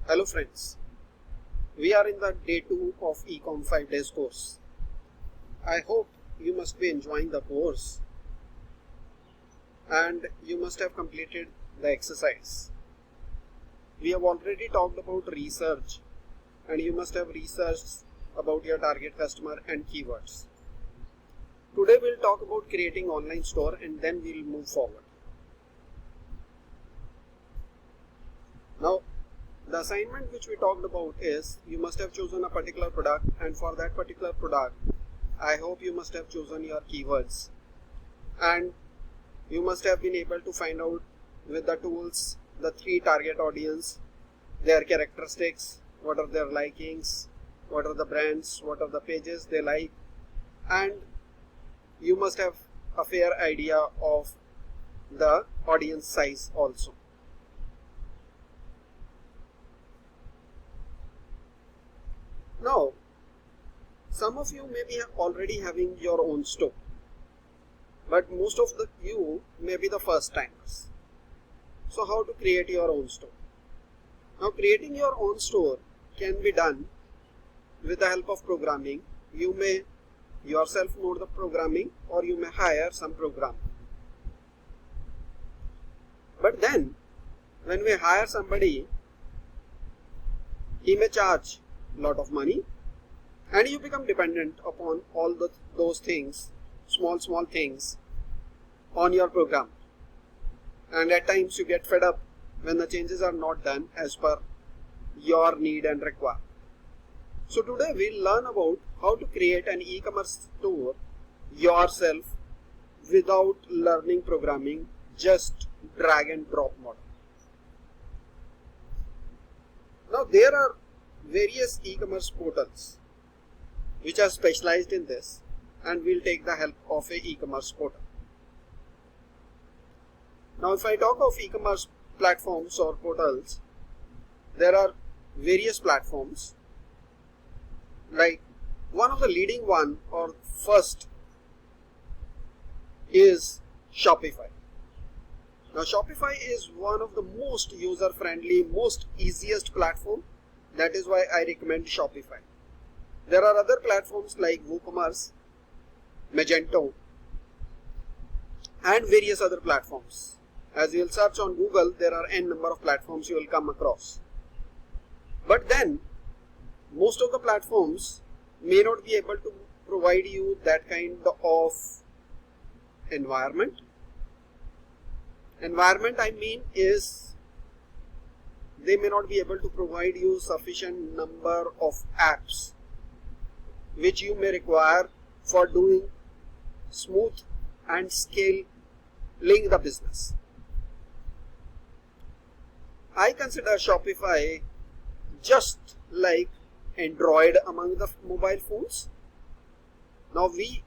Hello friends, we are in the day 2 of Ecom 5 days course. I hope you must be enjoying the course and you must have completed the exercise. We have already talked about research and you must have researched about your target customer and keywords. Today we'll talk about creating online store and then we'll move forward. Now, the assignment which we talked about is you must have chosen a particular product, and for that particular product I hope you must have chosen your keywords and you must have been able to find out with the tools the 3 target audience, their characteristics, what are their likings, what are the brands, what are the pages they like, and you must have a fair idea of the audience size also. Now, some of you may be already having your own store, but most of you may be the first timers. So how to create your own store? Now, creating your own store can be done with the help of programming. You may yourself know the programming or you may hire some programmer. But then, when we hire somebody, he may charge lot of money and you become dependent upon all those things, small things on your program, and at times you get fed up when the changes are not done as per your need and requirement. So today we'll learn about how to create an e-commerce store yourself without learning programming, just drag and drop model. Now there are various e-commerce portals which are specialized in this, and we'll take the help of a e-commerce portal. Now if I talk of e-commerce platforms or portals, there are various platforms. Like one of the leading one or first is Shopify. Now Shopify is one of the most user friendly, most easiest platform. That is why I recommend Shopify. There are other platforms like WooCommerce, Magento, and various other platforms. As you will search on Google, there are n number of platforms you will come across. But then, most of the platforms may not be able to provide you that kind of environment. Environment I mean is they may not be able to provide you sufficient number of apps which you may require for doing smooth and scaling the business. I consider Shopify just like Android among the mobile phones. Now we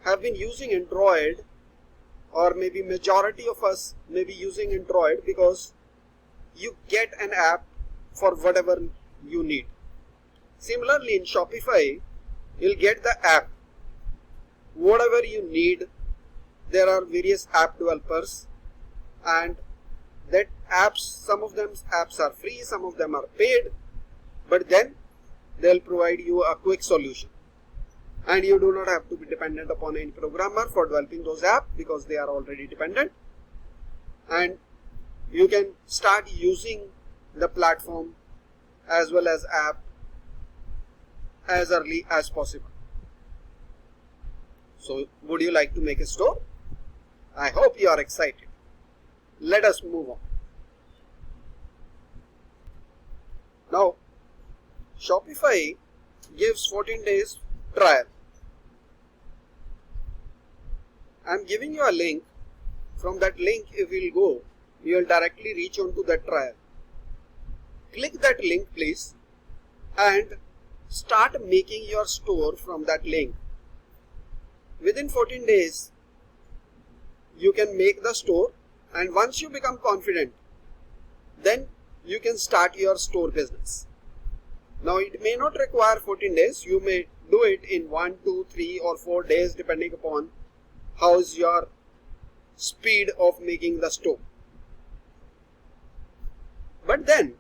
have been using Android, or maybe majority of us may be using Android because you get an app for whatever you need. Similarly, in Shopify, you'll get the app. Whatever you need, there are various app developers, and that apps, some of them apps are free, some of them are paid, but then they'll provide you a quick solution. And you do not have to be dependent upon any programmer for developing those apps because they are already dependent. And you can start using the platform as well as app as early as possible. So would you like to make a store? I hope you are excited. Let us move on. Now Shopify gives 14 days trial. I am giving you a link. From that link, if you will go, you will directly reach on to that trial. Click that link please and start making your store from that link. Within 14 days, you can make the store, and once you become confident, then you can start your store business. Now it may not require 14 days, you may do it in 1, 2, 3 or 4 days depending upon how is your speed of making the store. But then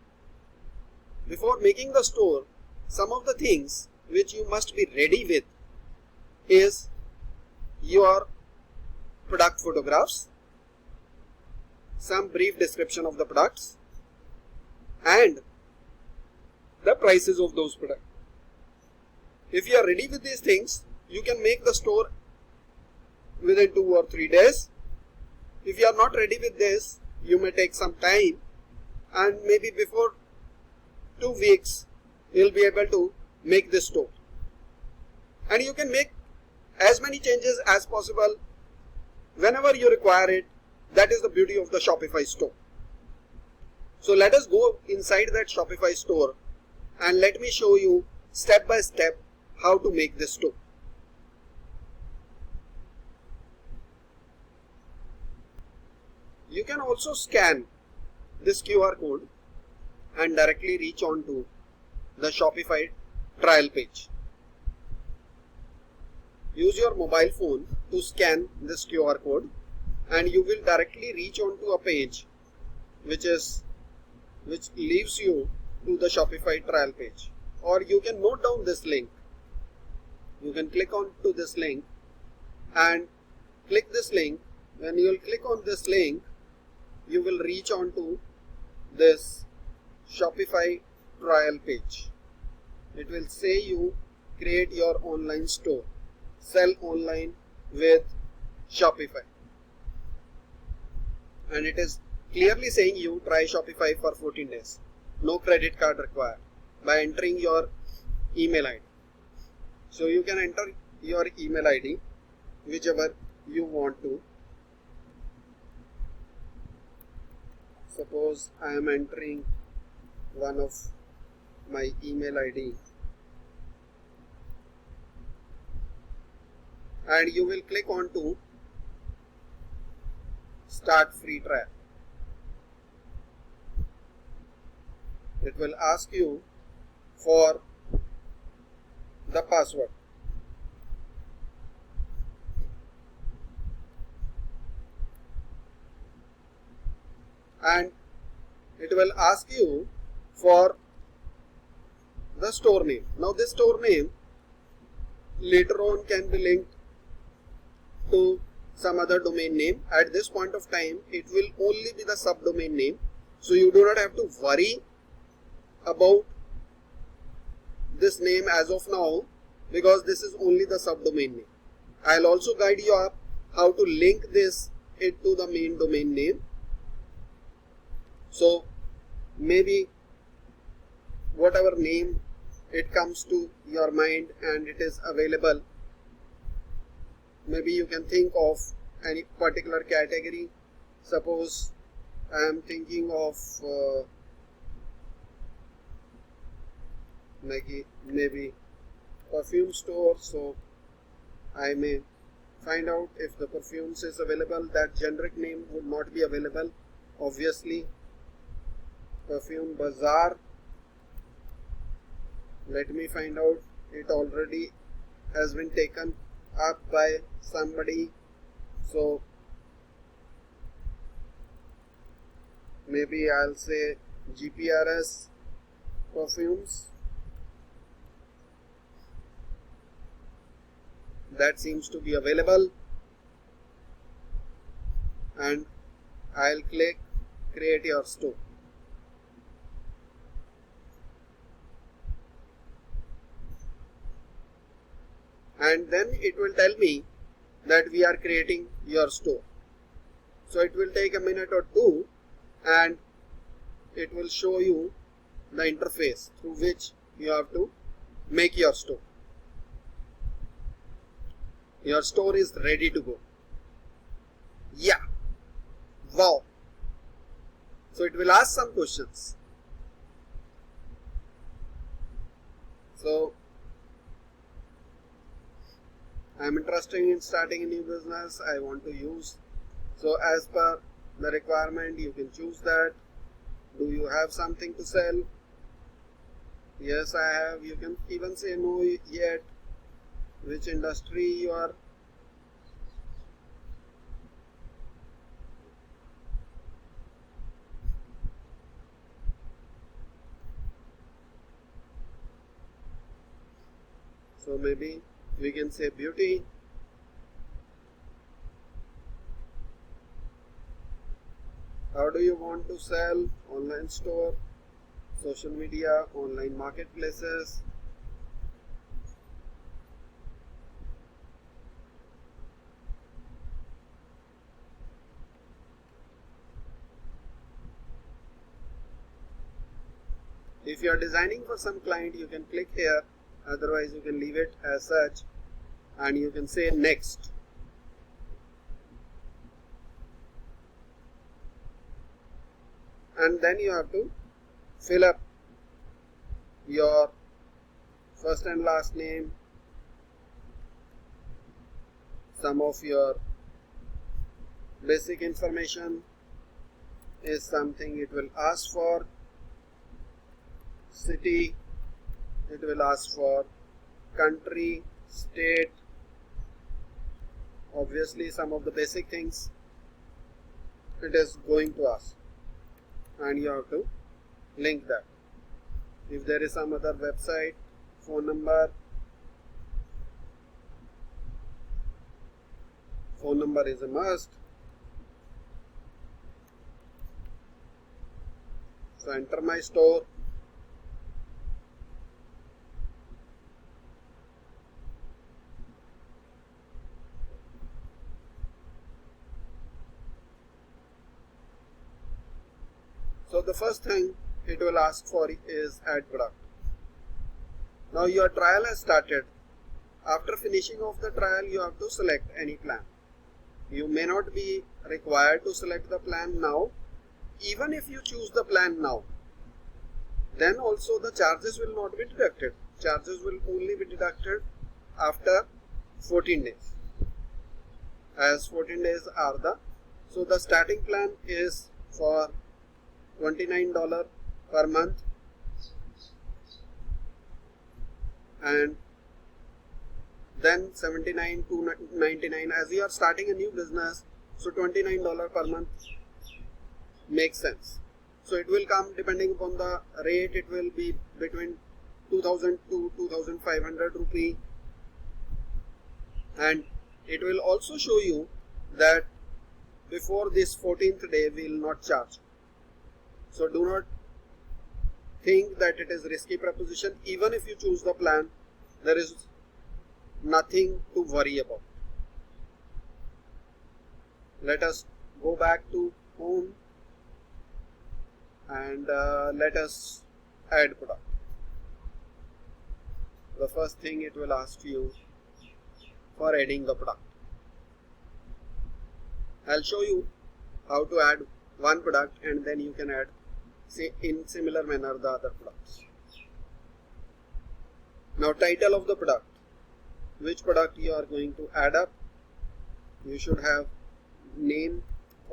before making the store, some of the things which you must be ready with is your product photographs, some brief description of the products, and the prices of those products. If you are ready with these things, you can make the store within 2 or 3 days. If you are not ready with this, you may take some time, and maybe before 2 weeks you will be able to make this store. And you can make as many changes as possible whenever you require it. That is the beauty of the Shopify store. So let us go inside that Shopify store and let me show you step by step how to make this store. You can also scan this QR code and directly reach on to the Shopify trial page. Use your mobile phone to scan this QR code and you will directly reach on to a page which leads you to the Shopify trial page. Or you can note down this link. You can click on to this link and click this link. When you will click on this link, you will reach on to this Shopify trial page. It will say you create your online store, sell online with Shopify. And it is clearly saying you try Shopify for 14 days. No credit card required by entering your email ID. So you can enter your email ID whichever you want to. Suppose I am entering one of my email ID and you will click on to start free trial. It will ask you for the password. And it will ask you for the store name. Now this store name later on can be linked to some other domain name. At this point of time, it will only be the subdomain name. So you do not have to worry about this name as of now because this is only the subdomain name. I'll also guide you up how to link this to the main domain name. So maybe whatever name it comes to your mind and it is available, maybe you can think of any particular category. Suppose I am thinking of maybe perfume store, so I may find out if the perfumes is available. That generic name would not be available, obviously. Perfume Bazaar, let me find out. It already has been taken up by somebody, so maybe I'll say GPRS perfumes. That seems to be available, and I'll click create your store. And then it will tell me that we are creating your store. So it will take a minute or two and it will show you the interface through which you have to make your store. Your store is ready to go. Yeah. Wow. So it will ask some questions. So I am interested in starting a new business. I want to use. So as per the requirement, you can choose that. Do you have something to sell? Yes, I have. You can even say no yet. Which industry you are. So maybe we can say beauty. How do you want to sell? Online store, social media, online marketplaces. If you are designing for some client, you can click here. Otherwise, you can leave it as such and you can say next. And then you have to fill up your first and last name, some of your basic information is something it will ask for. City, it will ask for country, state, obviously some of the basic things it is going to ask, and you have to link that. If there is some other website, phone number is a must. So enter my store. So the first thing it will ask for is add product. Now your trial has started. After finishing of the trial, you have to select any plan. You may not be required to select the plan now. Even if you choose the plan now, then also the charges will not be deducted. Charges will only be deducted after 14 days. As 14 days are so the starting plan is for $29 per month, and then $79 to $99 as you are starting a new business. So $29 per month makes sense. So it will come depending upon the rate. It will be between 2000 to 2500 rupee, and it will also show you that before this 14th day we will not charge. So do not think that it is risky proposition. Even if you choose the plan, there is nothing to worry about. Let us go back to home and let us add product. The first thing it will ask you for adding the product. I'll show you how to add one product and then you can add in similar manner the other products. Now title of the product. Which product you are going to add up. You should have name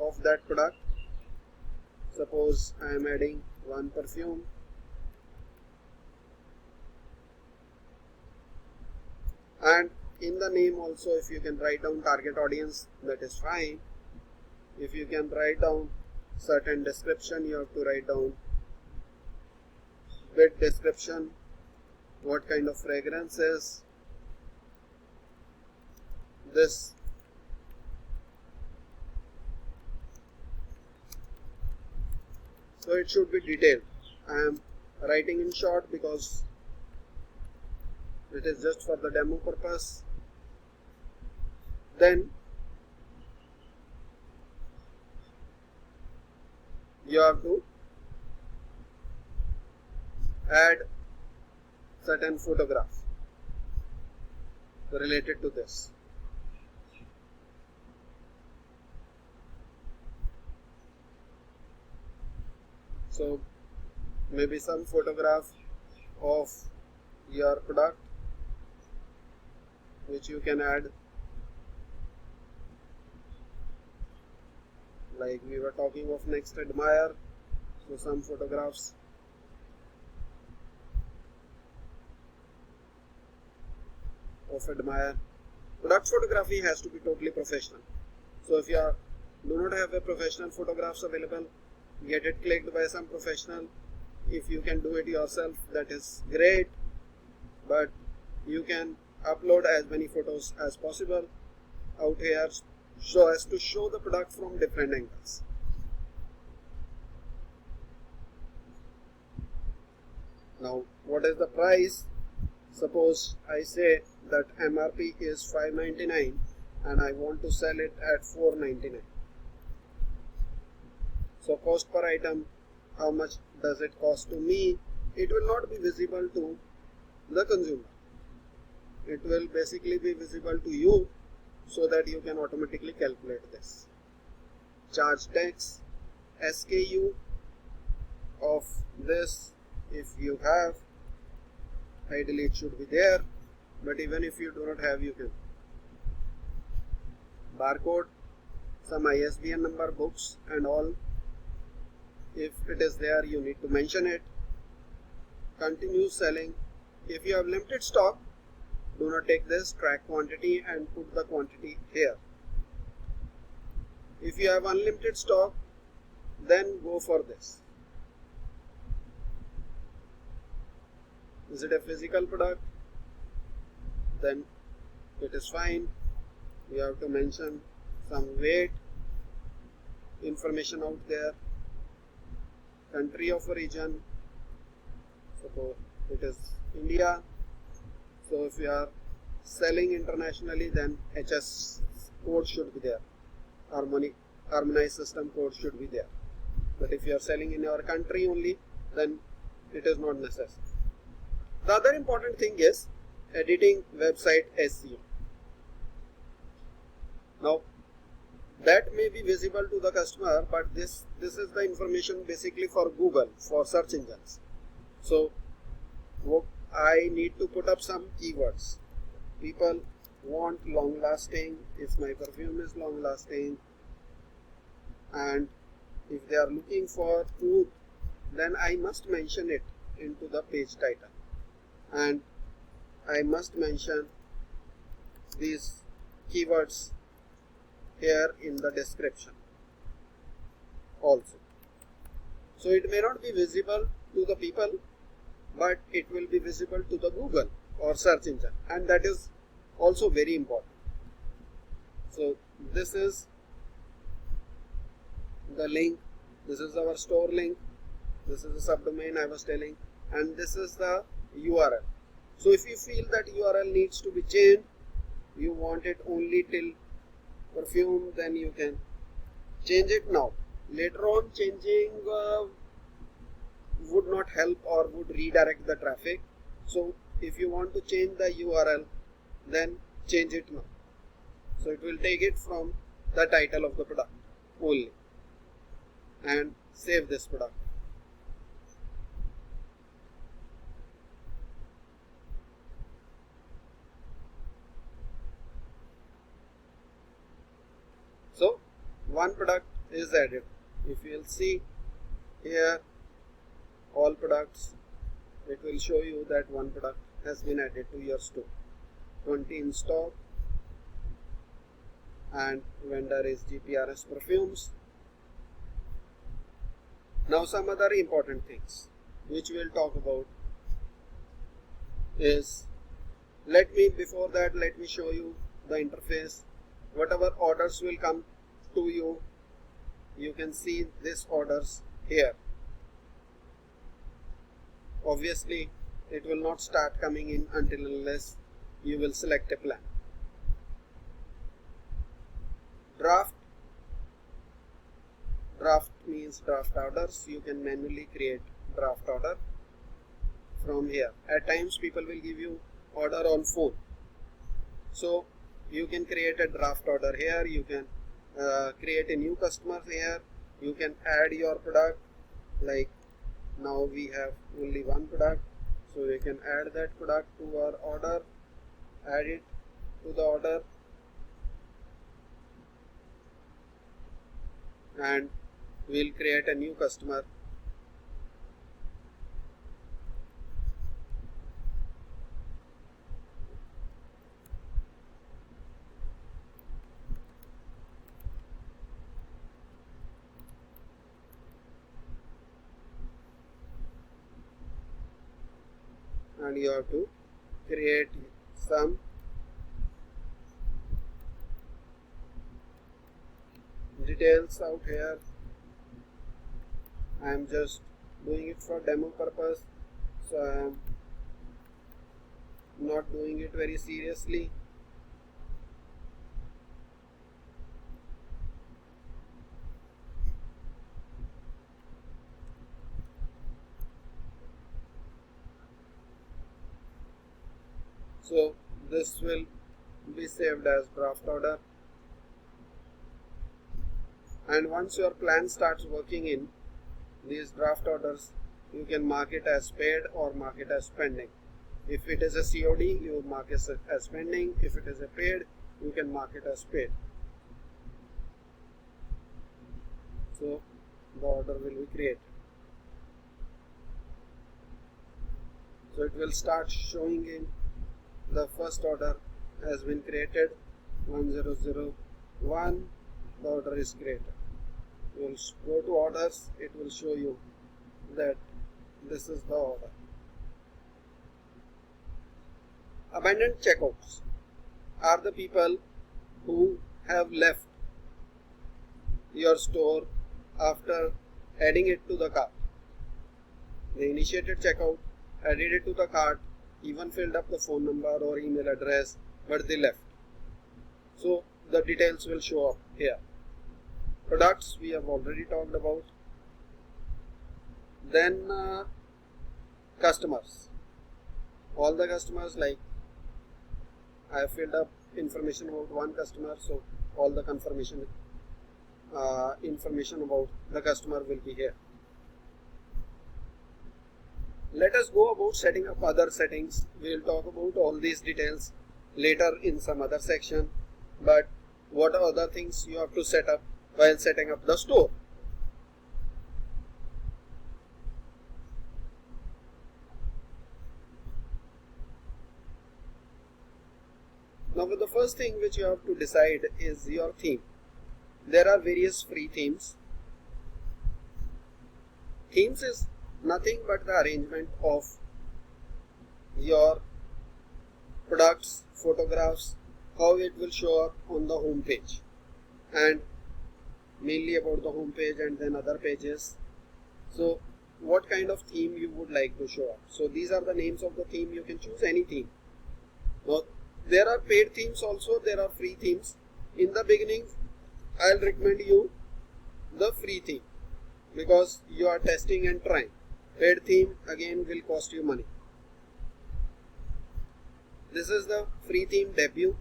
of that product. Suppose I am adding one perfume. And in the name also, if you can write down target audience, that is fine. If you can write down certain description, you have to write down bit description, what kind of fragrance is this, so it should be detailed. I am writing in short because it is just for the demo purpose. Then you have to add certain photograph related to this. So maybe some photograph of your product which you can add, like we were talking of Next Admire, so some photographs. Of Admire. Product photography has to be totally professional. So if you do not have a professional photographs available, get it clicked by some professional. If you can do it yourself, that is great, but you can upload as many photos as possible out here so as to show the product from different angles. Now, what is the price? Suppose I say that MRP is $5.99 and I want to sell it at $4.99. So cost per item, how much does it cost to me? It will not be visible to the consumer. It will basically be visible to you so that you can automatically calculate this. Charge tax, SKU of this, if you have, ideally it should be there, but even if you do not have, you can. Barcode, some ISBN number, books and all. If it is there, you need to mention it. Continue selling. If you have limited stock, do not take this, track quantity and put the quantity here. If you have unlimited stock, then go for this. Is it a physical product? Then it is fine. You have to mention some weight information out there. Country of origin, suppose it is India. So if you are selling internationally, then HS code should be there. Harmonized system code should be there. But if you are selling in your country only, then it is not necessary. The other important thing is editing website SEO. Now, that may be visible to the customer, but this is the information basically for Google, for search engines. So I need to put up some keywords. People want long lasting, if my perfume is long lasting, and if they are looking for food, then I must mention it into the page title, and I must mention these keywords here in the description also. So it may not be visible to the people, but it will be visible to the Google or search engine, and that is also very important. So this is the link, this is our store link, this is the subdomain I was telling, and this is the URL. So if you feel that URL needs to be changed, you want it only till perfume, then you can change it now. Later on, changing would not help or would redirect the traffic. So if you want to change the URL, then change it now. So it will take it from the title of the product only, and save this product. So one product is added. If you will see here all products, it will show you that one product has been added to your store. 20 in stock, and vendor is GPRS Perfumes. Now some other important things which we will talk about is, before that let me show you the interface. Whatever orders will come to you, you can see these orders here. Obviously it will not start coming in until unless you will select a plan. Draft means draft orders. You can manually create draft order from here. At times people will give you order on phone, so you can create a draft order here. You can create a new customer here. You can add your product, like now we have only one product, so we can add that product to our order, add it to the order, and we'll create a new customer. And you have to create some details out here. I am just doing it for demo purpose, so I am not doing it very seriously. So this will be saved as draft order, and once your plan starts working in these draft orders, you can mark it as paid or mark it as pending. If it is a COD, you mark it as pending. If it is a paid, you can mark it as paid. So the order will be created. So it will start showing in the first order has been created, 1001. The order is created. You will go to orders, it will show you that this is the order. Abandoned checkouts are the people who have left your store after adding it to the cart. They initiated checkout, added it to the cart, even filled up the phone number or email address, but they left. So the details will show up here. Products we have already talked about. Then customers. All the customers, like I have filled up information about one customer, so all the information about the customer will be here. Let us go about setting up other settings. We will talk about all these details later in some other section. But what are other things you have to set up while setting up the store? Now the first thing which you have to decide is your theme. There are various free themes. Themes is nothing but the arrangement of your products, photographs, how it will show up on the home page, and mainly about the home page and then other pages. So what kind of theme you would like to show up. So these are the names of the theme. You can choose any theme. Now there are paid themes also, there are free themes. In the beginning I'll recommend you the free theme because you are testing and trying. Paid theme again will cost you money. This is the free theme debut.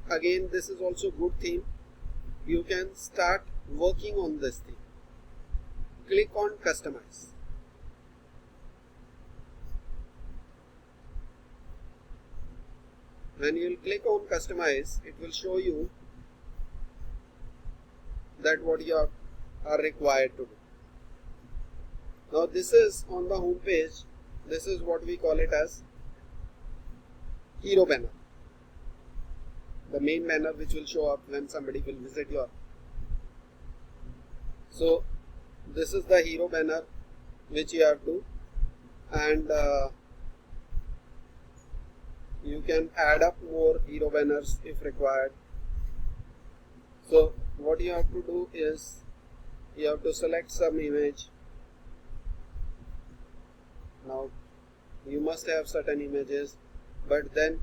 Again, this is also good theme. You can start working on this theme. Click on customize. When you will click on customize, it will show you that what you are required to do. Now this is on the home page. This is what we call it as hero banner. The main banner which will show up when somebody will visit your. So this is the hero banner which you have to, and you can add up more hero banners if required. So what you have to do is you have to select some image. Now you must have certain images, but then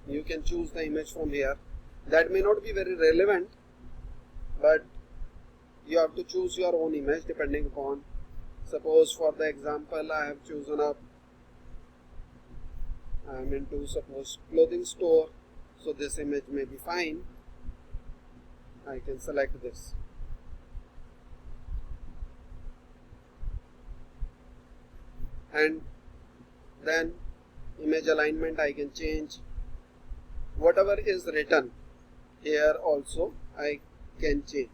you can choose the image from here. That may not be very relevant, but you have to choose your own image depending upon. Suppose for the example I have chosen up, I am into suppose clothing store, so this image may be fine. I can select this. And then image alignment I can change. Whatever is written here also I can change.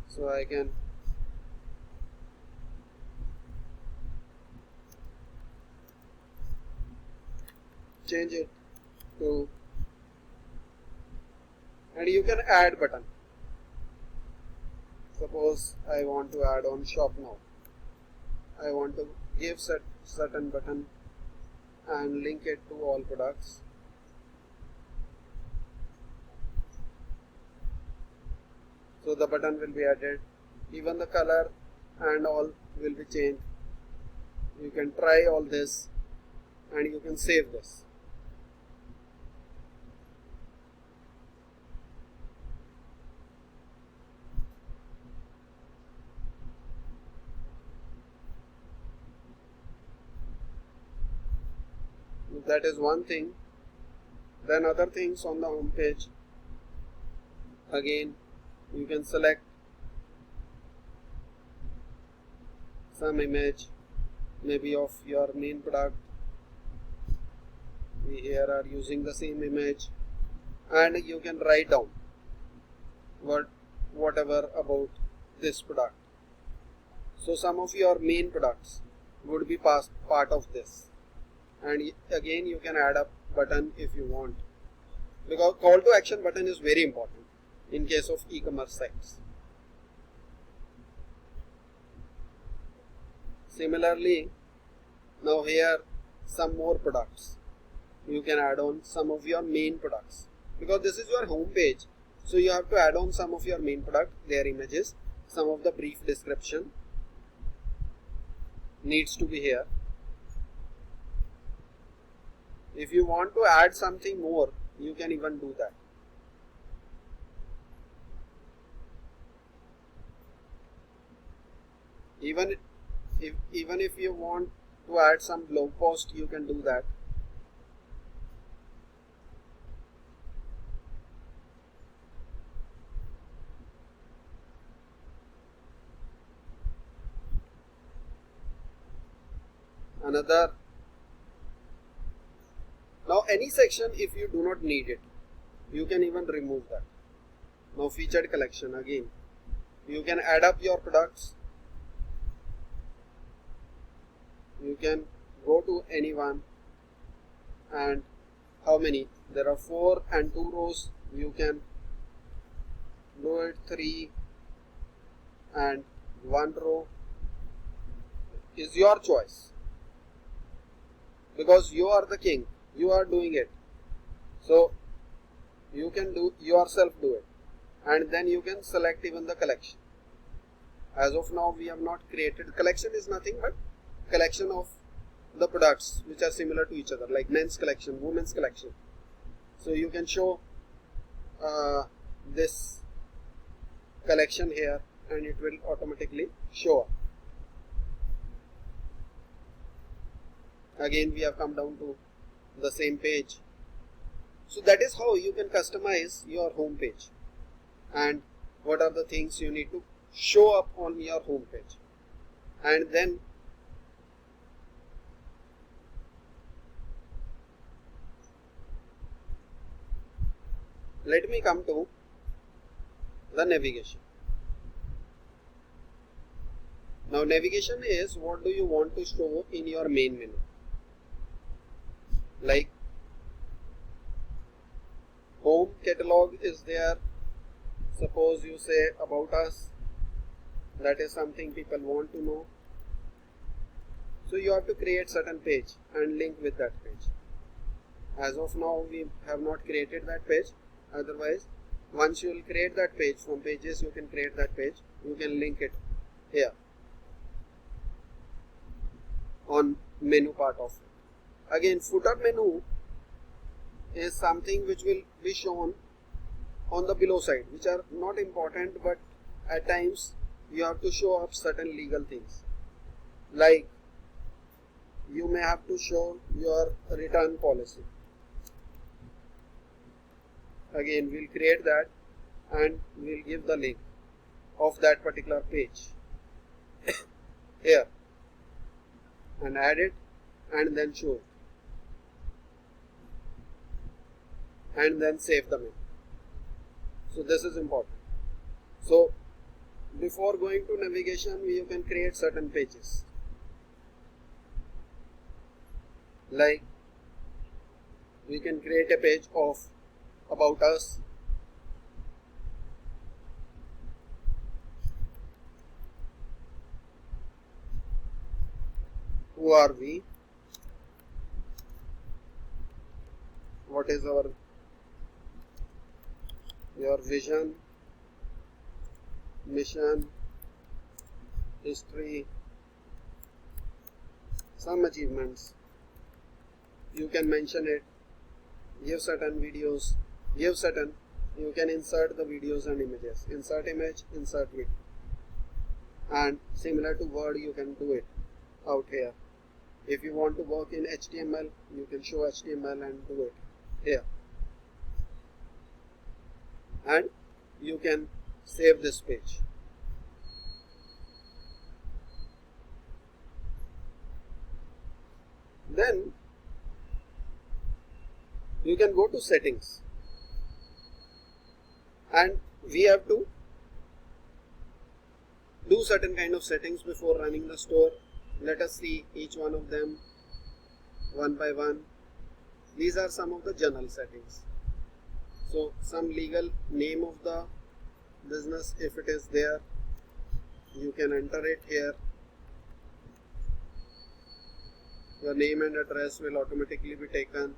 So I can change it to and you can add button. Suppose I want to add on shop now. I want to give certain button and link it to all products. So the button will be added, even the color and all will be changed. You can try all this and you can save this. That is one thing. Then other things on the home page, again you can select some image, maybe of your main product. We here are using the same image, and you can write down whatever about this product. So some of your main products would be part of this, and again you can add a button if you want, because call to action button is very important in case of e-commerce sites. Similarly, now here some more products. You can add on some of your main products, because this is your home page, so you have to add on some of your main product, their images, some of the brief description needs to be here. If you want to add something more, you can even do that. Even if you want to add some blog post, you can do that. Now any section, if you do not need it, you can even remove that. Now featured collection, again you can add up your products. You can go to anyone, and how many? There are 4 and 2 rows. You can do it 3 and 1 row. Is your choice, because you are the king, you are doing it, so you can do it, and then you can select even the collection. As of now we have not created. Collection is nothing but collection of the products which are similar to each other, like men's collection, women's collection. So you can show this collection here, and it will automatically show up. Again we have come down to the same page. So that is how you can customize your home page, and what are the things you need to show up on your home page. And then let me come to the navigation. Now navigation is what do you want to show in your main menu. Like home catalog is there. Suppose you say about us, that is something people want to know. So you have to create certain page and link with that page. As of now we have not created that page. Otherwise, once you will create that page, from pages you can create that page, you can link it here on menu part of it. Again, footer menu is something which will be shown on the below side, which are not important, but at times you have to show up certain legal things, like you may have to show your return policy. Again we'll create that, and we'll give the link of that particular page here, and add it, and then show it, and then save the menu. So this is important. So before going to navigation, you can create certain pages, like we can create a page of about us, who are we, what is your vision, mission, history, some achievements. You can mention it, give certain videos, you can insert the videos and images, insert image, insert video, and similar to Word you can do it out here. If you want to work in HTML, you can show HTML and do it here, and you can save this page. Then you can go to settings, and we have to do certain kind of settings before running the store. Let us see each one of them one by one. These are some of the general settings. So some legal name of the business, if it is there, you can enter it here. Your name and address will automatically be taken.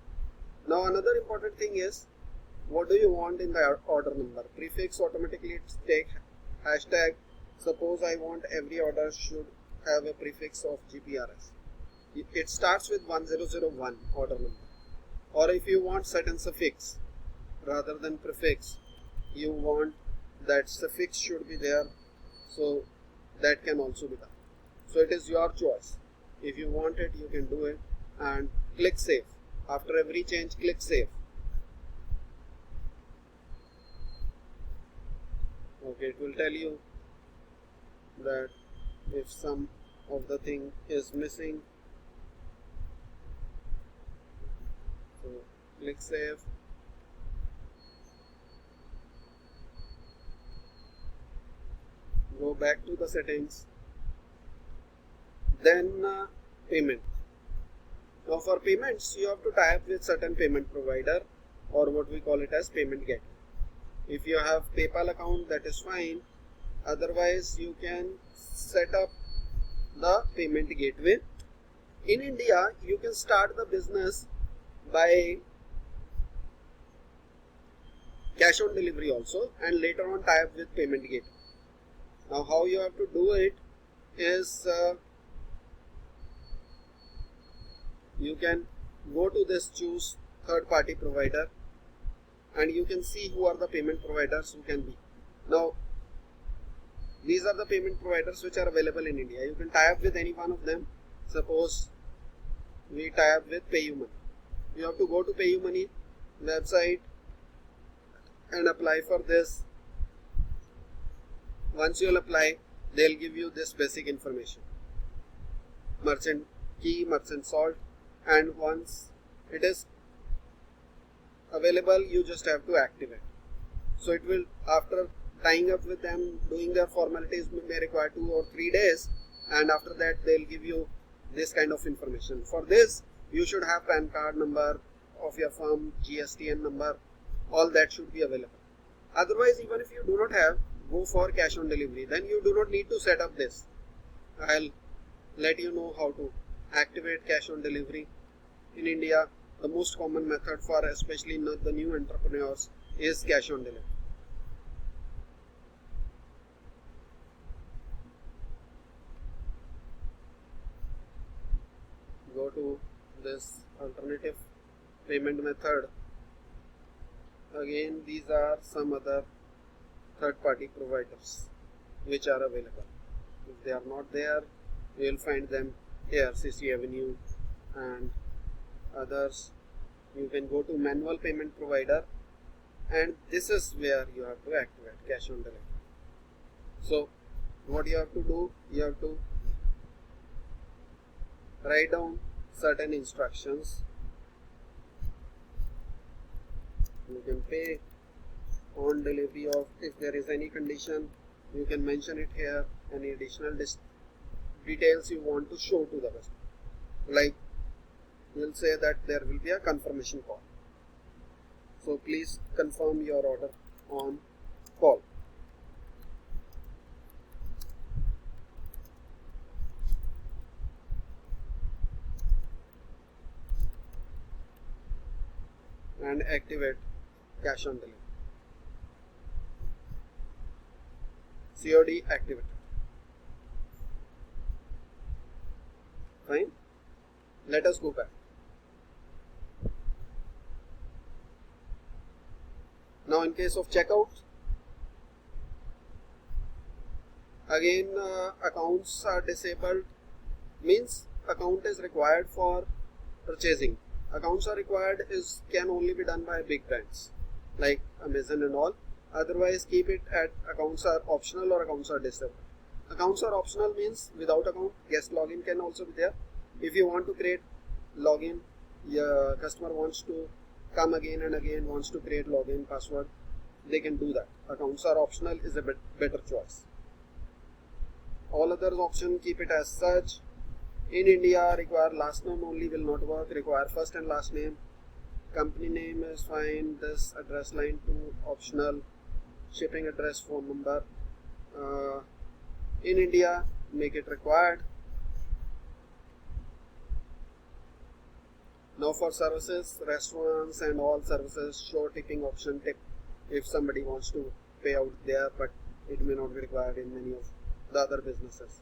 Now another important thing is, what do you want in the order number? Prefix, automatically take hashtag. Suppose I want every order should have a prefix of GPRS. It starts with 1001 order number. Or if you want certain suffix rather than prefix, you want that suffix should be there, so that can also be done. So it is your choice. If you want it, you can do it, and click save. After every change, click save. Okay, it will tell you that if some of the thing is missing. So click save. Go back to the settings. Then payment. Now for payments, you have to tie up with certain payment provider, or what we call it as payment gateway. If you have PayPal account, that is fine. Otherwise, you can set up the payment gateway. In India, you can start the business by cash on delivery also, and later on tie up with payment gateway. Now how you have to do it is, you can go to this choose third party provider, and you can see who are the payment providers who can be. Now these are the payment providers which are available in India. You can tie up with any one of them. Suppose we tie up with PayUmoney. You have to go to PayUmoney website and apply for this. Once you will apply, they'll give you this basic information: merchant key, merchant salt, and once it is available, you just have to activate. So it will, after tying up with them, doing their formalities, may require 2 or 3 days, and after that they'll give you this kind of information. For this, you should have PAN card number of your firm, GSTN number, all that should be available. Otherwise, even if you do not have, go for cash on delivery. Then you do not need to set up this. I'll let you know how to activate cash on delivery. In India, the most common method for especially the new entrepreneurs is cash on delivery. Go to this alternative payment method. Again, these are some other third party providers which are available. If they are not there, you will find them here, CC Avenue and others. You can go to manual payment provider, and this is where you have to activate cash on delivery. So what you have to do, you have to write down certain instructions. You can pay on delivery of, if there is any condition, you can mention it here, any additional details you want to show to the customer. Like, you will say that there will be a confirmation call. So please confirm your order on call. and activate cash on delivery. COD activated. Fine. Let us go back. Now in case of checkout, again accounts are disabled, means account is required for purchasing. Accounts are required can only be done by big brands like Amazon and all. Otherwise keep it at accounts are optional or accounts are disabled. Accounts are optional means without account guest login can also be there. If you want to create login, your customer wants to come again and again, wants to create login password, they can do that. Accounts are optional is a better choice. All other option keep it as such. In India, require last name only will not work, require first and last name. Company name is fine, this address line to optional, shipping address, phone number. In India, make it required. Now for services, restaurants and all services, show tipping option, tip if somebody wants to pay out there, but it may not be required in many of the other businesses.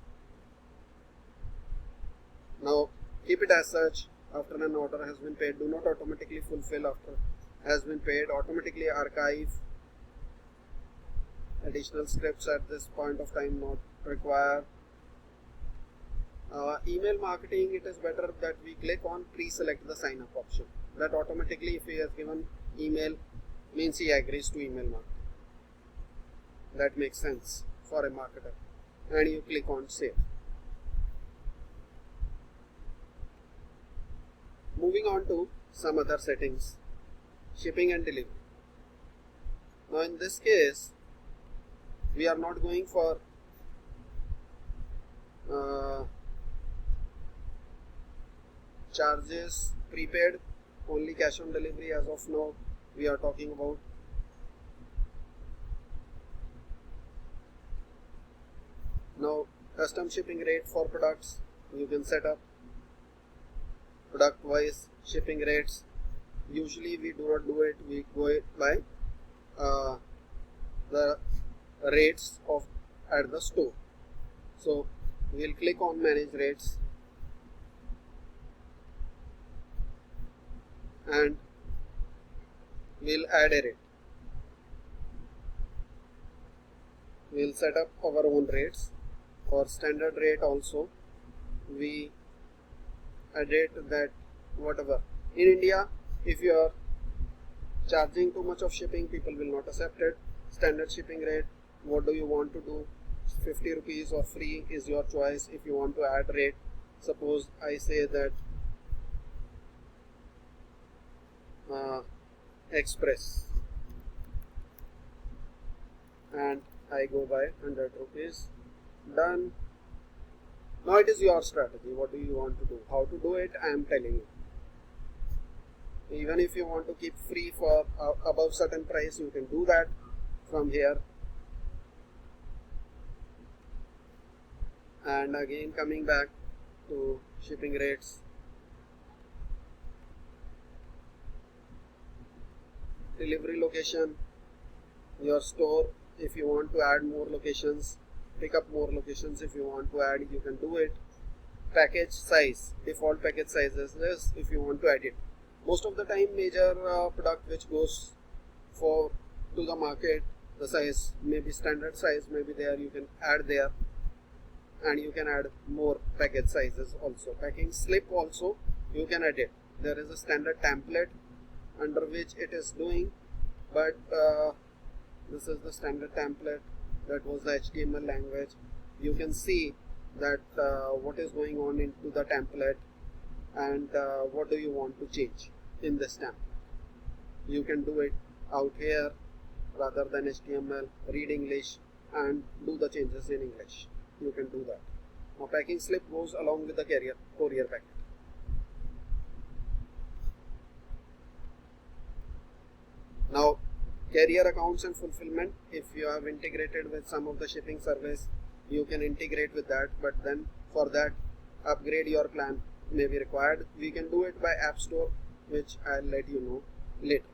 Now keep it as such. After an order has been paid, do not automatically fulfill after has been paid. Automatically archive. Additional scripts at this point of time not required. Email marketing, it is better that we click on pre-select the sign up option. That automatically, if he has given email, means he agrees to email marketing. That makes sense for a marketer. And you click on save. Moving on to some other settings, shipping and delivery. Now in this case, we are not going for charges prepaid, only cash on delivery as of now we are talking about. Now custom shipping rate for products you can set up. Product wise shipping rates, usually we do not do it, we go it by the rates of at the store. So we'll click on manage rates and we'll add a rate. We'll set up our own rates. For standard rate also we added that whatever. In India, if you are charging too much of shipping, people will not accept it. Standard shipping rate, what do you want to do? 50 rupees or free is your choice. If you want to add rate, suppose I say that express and I go by 100 rupees. Done. Now it is your strategy. What do you want to do? How to do it? I am telling you. Even if you want to keep free for above certain price, you can do that from here. And again coming back to shipping rates. Delivery location, your store, if you want to add more locations, pick up more locations. If you want to add, you can do it. Package size, default package size is this if you want to add it. Most of the time major product which goes for to the market, the size may be standard size, maybe there you can add there, and you can add more package sizes also. Packing slip also you can add it. There is a standard template under which it is doing, but this is the standard template. That was the HTML language. You can see that what is going on into the template and what do you want to change in this template. You can do it out here rather than HTML, read English and do the changes in English. You can do that. Now packing slip goes along with the courier packet. Now carrier accounts and fulfillment, if you have integrated with some of the shipping service, you can integrate with that, but then for that upgrade your plan may be required. We can do it by App Store, which I'll let you know later.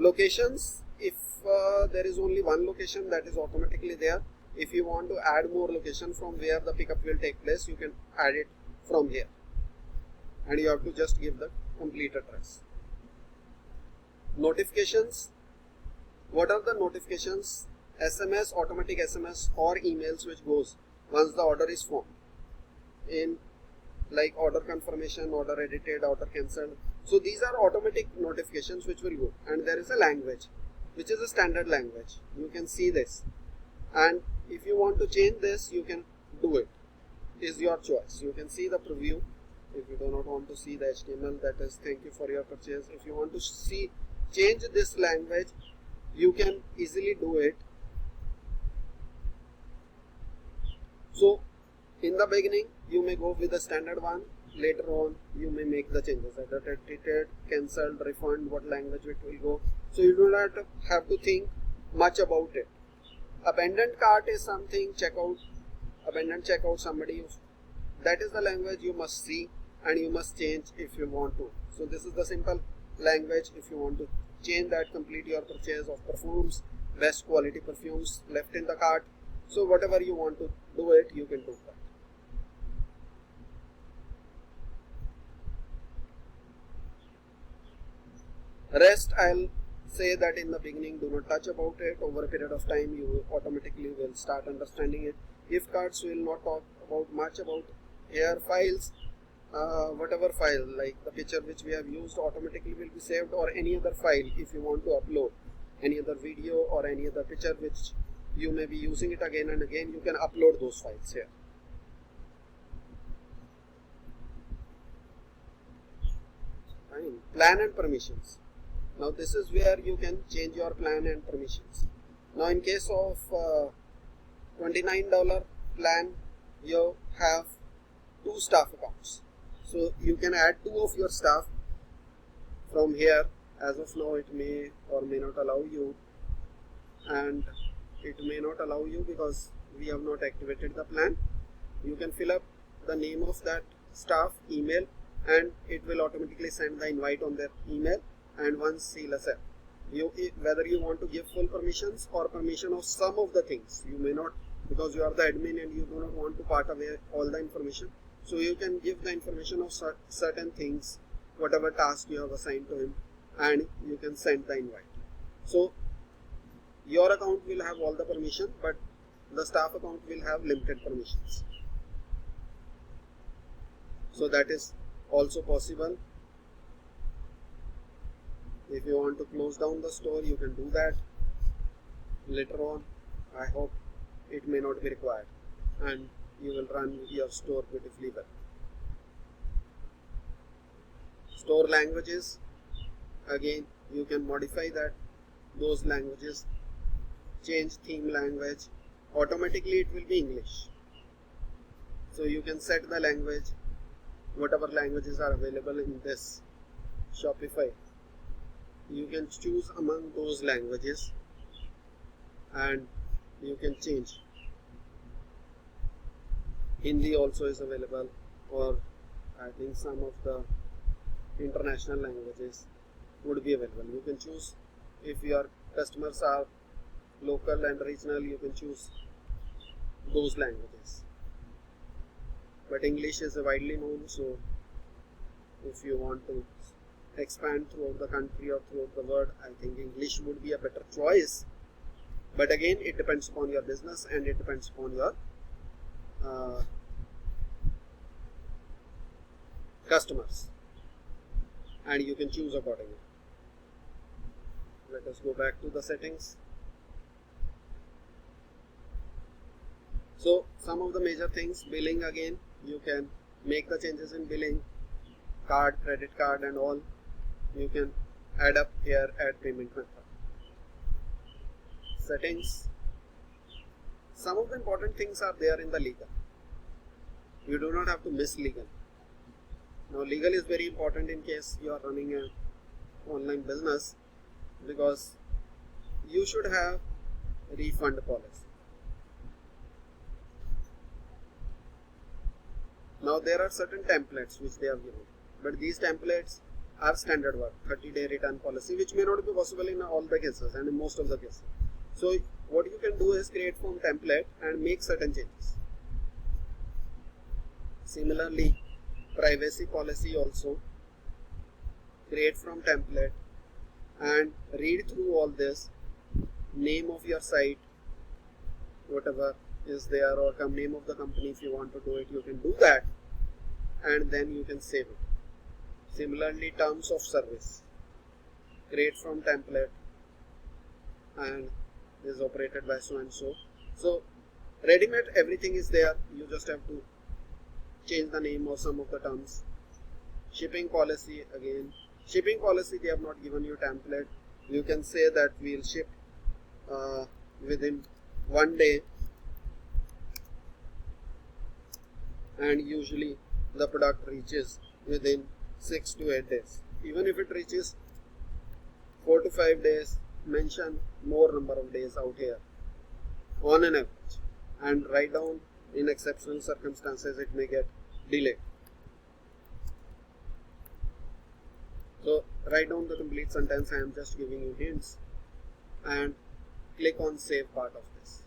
Locations, if there is only one location, that is automatically there. If you want to add more location from where the pickup will take place, you can add it from here, and you have to just give the complete address. Notifications, what are the notifications? SMS, automatic SMS or emails which goes once the order is formed, in like order confirmation, order edited, order cancelled. So these are automatic notifications which will go, and there is a language which is a standard language. You can see this, and if you want to change this, you can do it. It is your choice. You can see the preview. If you do not want to see the HTML, that is thank you for your purchase. If you want to see change this language, you can easily do it. So in the beginning you may go with the standard one. Later on you may make the changes, edited, cancelled, refund, what language it will go. So you do not have to think much about it. Abandoned cart is something, checkout, abandoned checkout, somebody, that is the language you must see and you must change if you want to. So this is the simple language. If you want to change that, complete your purchase of perfumes, best quality perfumes left in the cart. So whatever you want to do it, you can do that. Rest, I'll say that in the beginning, do not touch about it. Over a period of time, you automatically will start understanding it. Gift cards will not talk about much about here. Files, whatever file, like the picture which we have used, automatically will be saved, or any other file if you want to upload any other video or any other picture which you may be using it again and again, you can upload those files here. Fine. Plan and permissions. Now this is where you can change your plan and permissions. Now in case of $29 plan, you have 2 staff accounts. So you can add 2 of your staff from here. As of now it may or may not allow you, and it may not allow you because we have not activated the plan. You can fill up the name of that staff, email, and it will automatically send the invite on their email, and once he'll accept. Whether you want to give full permissions or permission of some of the things, you may not, because you are the admin and you do not want to part away all the information. So you can give the information of certain things, whatever task you have assigned to him, and you can send the invite. So your account will have all the permission, but the staff account will have limited permissions. So that is also possible. If you want to close down the store, you can do that later on. I hope it may not be required, and you will run your store beautifully well. Store languages, again you can modify those languages. Change theme language, automatically it will be English. So you can set the language, whatever languages are available in this Shopify. You can choose among those languages and you can change. Hindi also is available, or I think some of the international languages would be available. You can choose. If your customers are local and regional, you can choose those languages. But English is widely known, so if you want to expand throughout the country or throughout the world, I think English would be a better choice. But again, it depends upon your business and it depends upon your customers, and you can choose accordingly. Let us go back to the settings. So some of the major things, billing, again you can make the changes in billing, card, credit card and all. You can add up here, add payment method. Settings, some of the important things are there in the legal. You do not have to miss legal. Now legal is very important in case you are running an online business, because you should have a refund policy. Now there are certain templates which they have given, but these templates our standard work, 30-day return policy, which may not be possible in all the cases and in most of the cases. So what you can do is create form template and make certain changes. Similarly, privacy policy also, create from template and read through all this, name of your site, whatever is there, or name of the company. If you want to do it, you can do that, and then you can save it. Similarly, terms of service, create from template and is operated by so and so. So ready-made, everything is there. You just have to change the name of some of the terms. Shipping policy, again, shipping policy, they have not given you template. You can say that we'll ship within 1 day, and usually the product reaches within 6 to 8 days. Even if it reaches 4 to 5 days, mention more number of days out here on an average, and write down in exceptional circumstances it may get delayed. So write down the complete sentence. I am just giving you hints, and click on save part of this.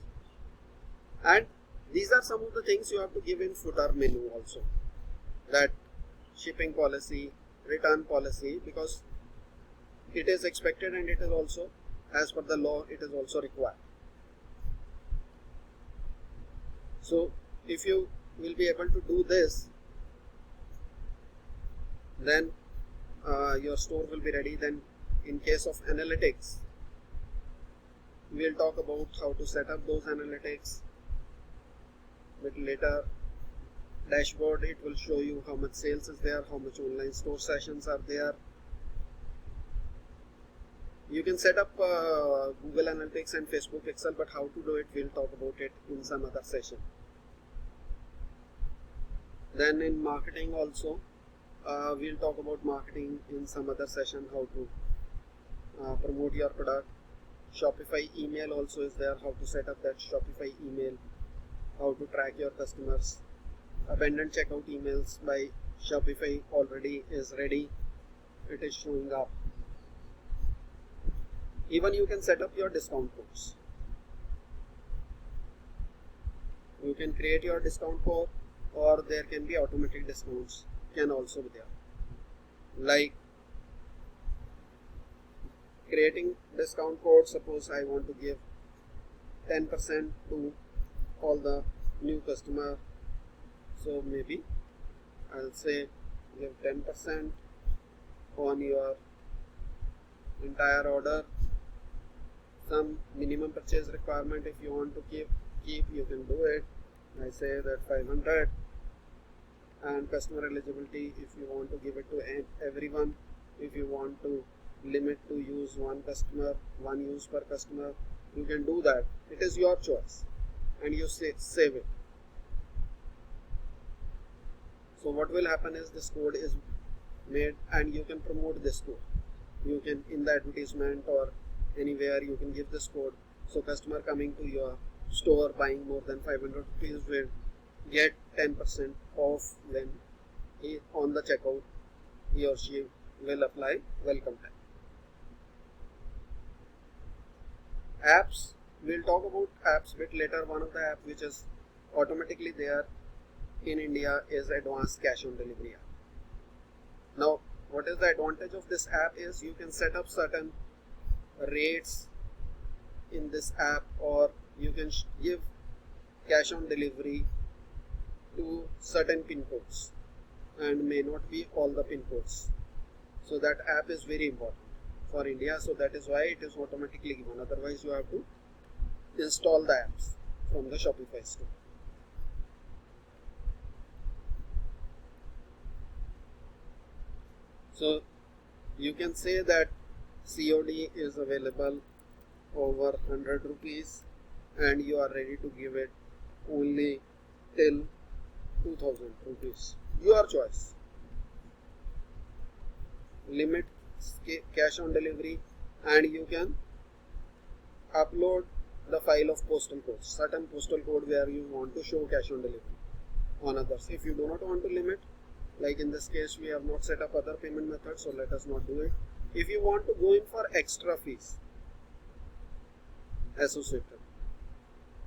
And these are some of the things you have to give in footer menu also, that shipping policy, return policy, because it is expected and it is also, as per the law, it is also required. So if you will be able to do this, then your store will be ready. Then in case of analytics, we'll talk about how to set up those analytics a bit later. Dashboard, it will show you how much sales is there, how much online store sessions are there. You can set up Google Analytics and Facebook Pixel, but how to do it, we'll talk about it in some other session. Then in marketing also, we'll talk about marketing in some other session, how to promote your product. Shopify email also is there, how to set up that Shopify email, how to track your customers. Abandoned checkout emails by Shopify already is ready, it is showing up. Even you can set up your discount codes. You can create your discount code, or there can be automatic discounts can also be there. Like creating discount code, suppose I want to give 10% to all the new customer. So maybe I'll say give 10% on your entire order. Some minimum purchase requirement, if you want to keep you can do it. I say that 500. And customer eligibility, if you want to give it to everyone, if you want to limit to use one customer, one use per customer, you can do that. It is your choice, and you save it. So what will happen is this code is made, and you can promote this code. You can, in the advertisement or anywhere, you can give this code. So customer coming to your store buying more than 500 rupees will get 10% off when he on the checkout, he or she will apply welcome tag. Apps, we'll talk about apps a bit later. One of the app which is automatically there in India is advanced cash on delivery app. Now what is the advantage of this app is you can set up certain rates in this app, or you can give cash on delivery to certain pin codes, and may not be all the pin codes. So that app is very important for India, so that is why it is automatically given. Otherwise you have to install the apps from the Shopify store. So you can say that COD is available over 100 rupees and you are ready to give it only till 2000 rupees. Your choice. Limit cash on delivery, and you can upload the file of postal codes, certain postal code where you want to show cash on delivery on others. If you do not want to limit, Like in this case, we have not set up other payment methods, so let us not do it. If you want to go in for extra fees associated,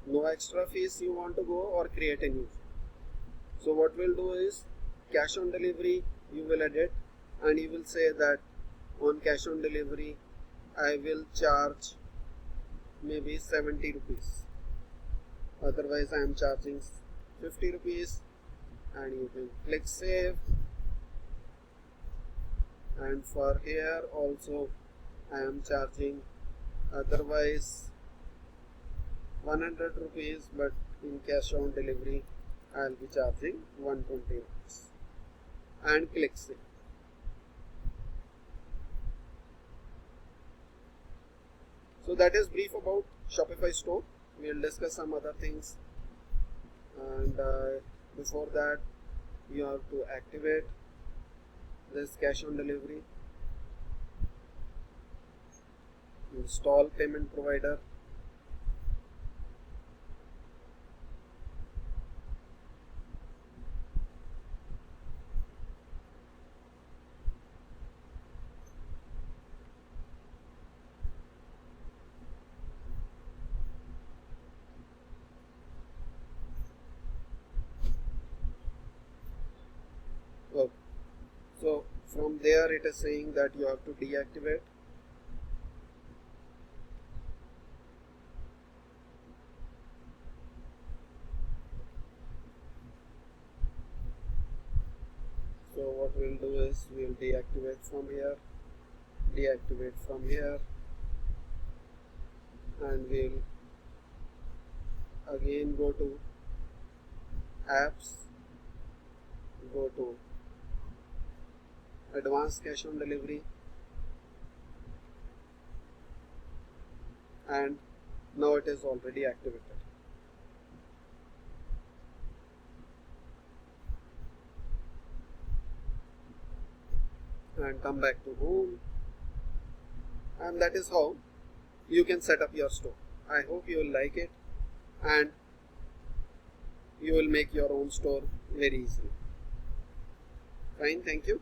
no extra fees you want to go, or create a new fee. So what we'll do is, cash on delivery you will edit, and you will say that on cash on delivery I will charge maybe 70 rupees, otherwise I am charging 50 rupees, and you can click save. And for here also I am charging otherwise 100 rupees, but in cash on delivery I will be charging 120 rupees, and click save. So that is brief about Shopify store. We will discuss some other things, and before that you have to activate this cash on delivery, install payment provider, okay. So from there it is saying that you have to deactivate. So what we'll do is, we'll deactivate from here, and we'll again go to apps, go to advanced cash on delivery, and now it is already activated. And come back to home, and that is how you can set up your store. I hope you will like it, and you will make your own store very easily. Fine, thank you.